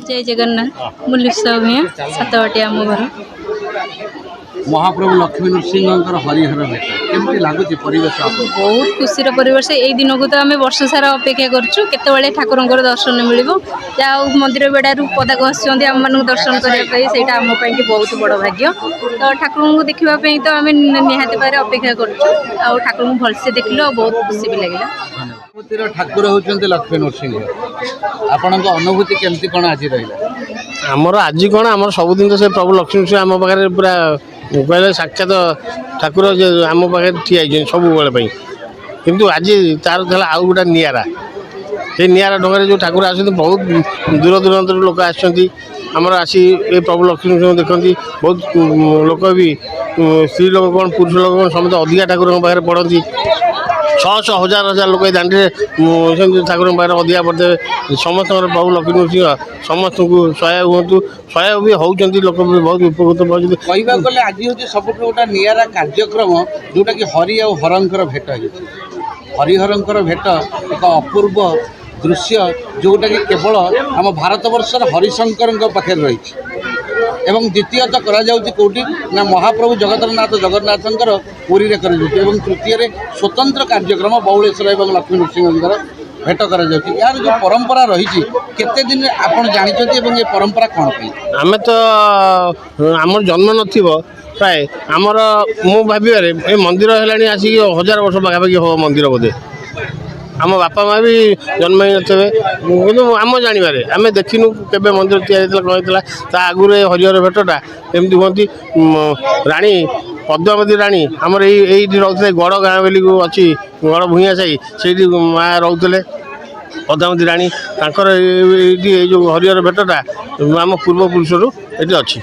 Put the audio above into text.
जय जगन्नाथ मुलिसा भैया सातवाटी आम घर महाप्रभु लक्ष्मी नृसिंह हरिहर भेट केमती लगुच परिवेश बहुत खुशी परिवेश यही दिन को तो आम वर्ष सारा अपेक्षा करते ठाकुर दर्शन मिल जहाँ मंदिर बेड़ू पदाक आम मान दर्शन करने आम बहुत बड़ भाग्य तो ठाकुर को देखापी तो आम निहाती भाव अपेक्षा कर ठाकुर को भलसे देखल बहुत खुशी भी लगे। ठाकुर होती लक्ष्मी नृसिंह आपण अनुभूति केमती कौन आज रहा आमर आज कौन आम सबुदिन तो से प्रभु लक्ष्मी नृसिंह आम पाखे पूरा कहले साक्षात ठाकुर आम पाखे ठिया सब बेले किंतु आज तार था आउ गोटा निरा से निरा ढंग जो ठाकुर आस बहुत दूर दूरांत लोक आमर आसी ये प्रभु लक्ष्मी नृसिंह देखती बहुत लोक भी स्त्री लोक कौन पुरुष लोक कौन समस्त अधिका ठाकुर पाखे पढ़ती शह शह हजार हजार लोक दांडी ठाकुर पाखे अधिका पड़ते समस्त प्रभु लक्ष्मी नृसिंह समस्त को सहायक हूँ सहायक भी होती लोक भी बहुत उपकृत पाते कहवाक गले आज हूँ सब गोटा निरा कार्यक्रम जोटा कि हरि आ हरंकर भेट हरिहरंकर भेट एक अपूर्व दृश्य जोटा कि केवल आम भारत वर्षर हरिशंकर पाखे रही एवं द्वितीयतः कौटी ना महाप्रभु जगतरनाथ जगन्नाथंकर पुरी में कर तृतीय स्वतंत्र कार्यक्रम बौलेश्वर और लक्ष्मी नृसिंह भेट कर यार जो परंपरा रही केते दिन आपण जानते ये परंपरा कौन आम तो आम जन्म न प्राय आमर मु भावे ये मंदिर है आसिक 1000 वर्ष पाखापाखि हम मंदिर बोधे आम बापा माँ भी जन्म ही थे कि आम जानवे आम देखिनु के मंदिर तैयारी कौन आगुरी हरिहर भेटटा एमती हमें राणी पद्मावती राणी आमर ये रोते गड़ गाँ बोली अच्छी गड़ भूइया साई से माँ रोते पद्मावती राणी जो हरिहर भेटटा आम पूर्वपुरुषर ये अच्छी।